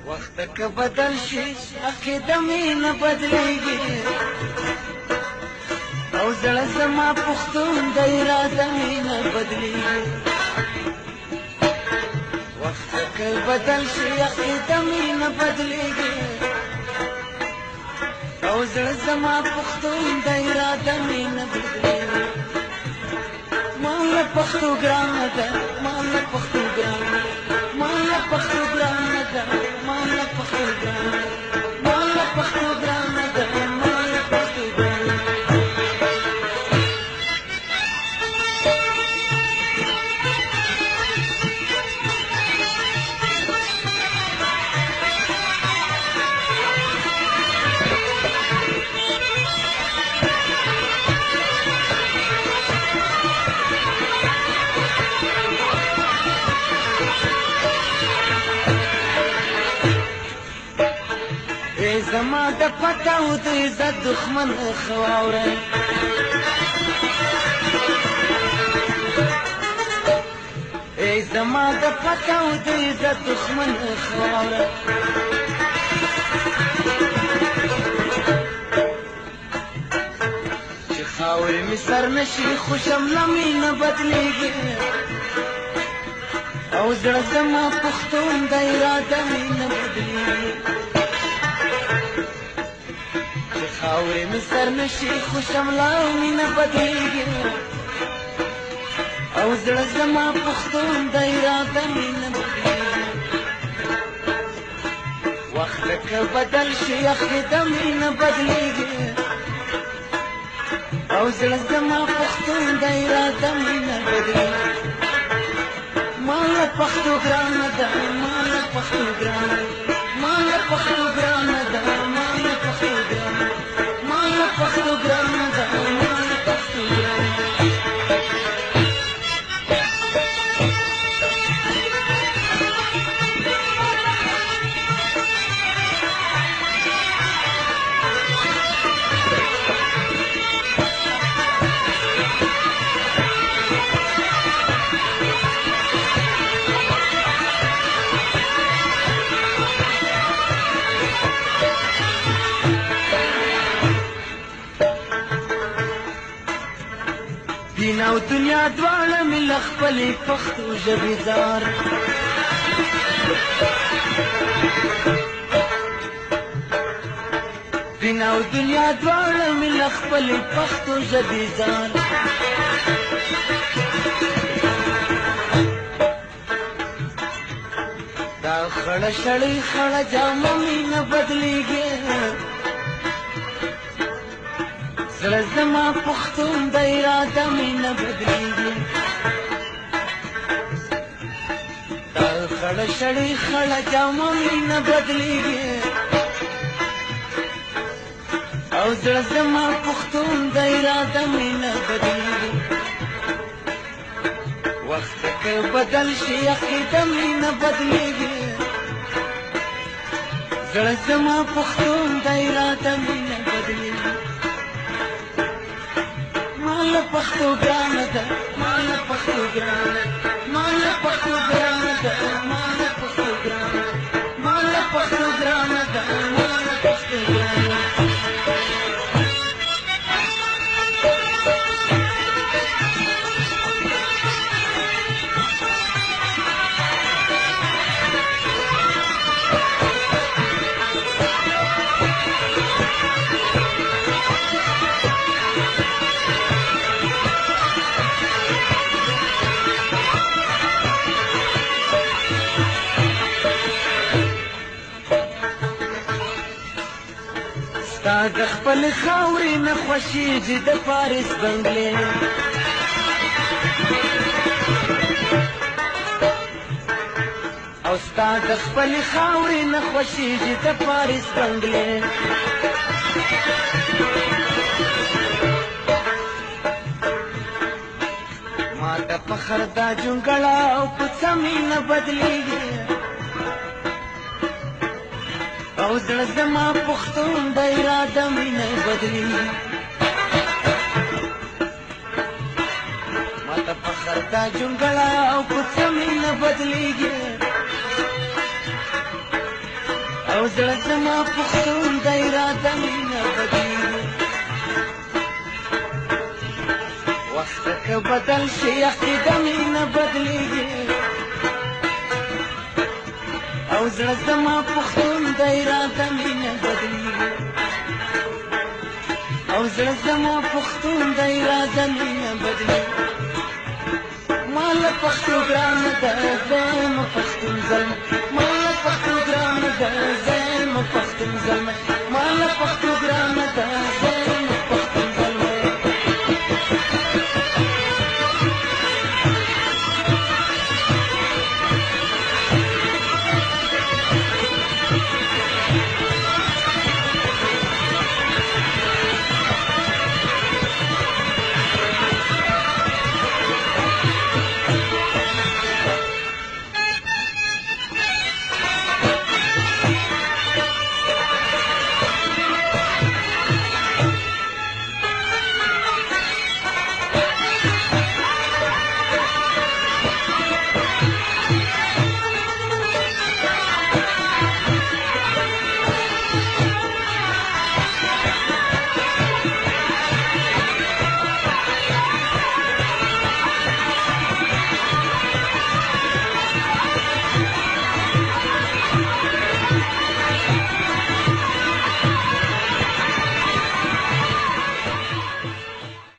وقت که بدل شي عقیده مې نه بدلیږي او زړه زما پښتون د اراده مې نه بدلیږي وقت که بدل شي عقیده مې نه بدلیږي او زړه زما پښتون د اراده مې نه بدلیږي ماله پښتو ګرانه ده ماله پښتو ګرانه ماله پښتو ګرانه ده ماله پښتو ګرانه ماله پښتو ګرانه ده ماله پښتو ګرانه زما د پتاو د عزت دښمن خواوره ای زما د پتاو د عزت دښمن خواوره چې خاورې مې سر نشي خو شمله مې نه بدلیږي او زړه زما پښتون د اراده مې نه بدلیږي خاورې مې سر نشي خو شمله مې نه بدلیږي او زړه زما پښتون د اراده مې نه بدلیږي وخت که بدل شي عقیده مې نه بدلیږي او زړه زما پښتون د اراده مې نه بدلیږي ماله پښتو ګرانه ده ماله پښتو ګرانه ماله پښتو ګرانه ده ماله پښتو ګرانه ماله پښتو ګرانه ده ماله پښتو ګرانه دین او دنیا دواړه مې له خپلې پښتو ژبې ځار دین او دنیا دواړه مې له خپلې پښتو ژبې ځار دا خړه شړۍ خړه جامه مې نه بدلیږي زړه زما پښتون د اراده مې نه بدلیږي دا خړه شړۍ خړه جامه مې نه بدلیږي او زړه زما پښتون د اراده مې نه بدلیږي وخت که بدل شي عقیده مې نه بدلیږي زړه زما پښتون د اراده مې نه بدلیږي ماله پښتو ګرانه ده ماله پښتو ګرانه ماله پښتو ګرانه ده ماله پښتو ګرانه ماله پښتو ګرانه ده ماله پښتو ګرانه ستا د خپل خاورې نه خوښېږي د پاریس بنګلې او ستا د خپل خاورې نه خوښېږي د پاریس بنګلې ما ته فخر دا جونګړه او کوڅه مې نه بدلېږي او زړه زما پښتون د اراده مې نه بدلېږي ما ته فخر دا جونګړه او کوڅه مې نه بدلېږي او زړه زما پښتون د اراده مې نه بدلېږي وخت که بدل شي عقیده مې نه بدلېږي او زړه زما پښتون د اراده مې نه بدلېږي او زړه زما پښتون د اراده مې نه بدلېږي ما له پښتو ګرانه ده زه یم پښتون زلمی ما له پښتو ګرانه ده زه یم پښتون زلمی ما له پښتو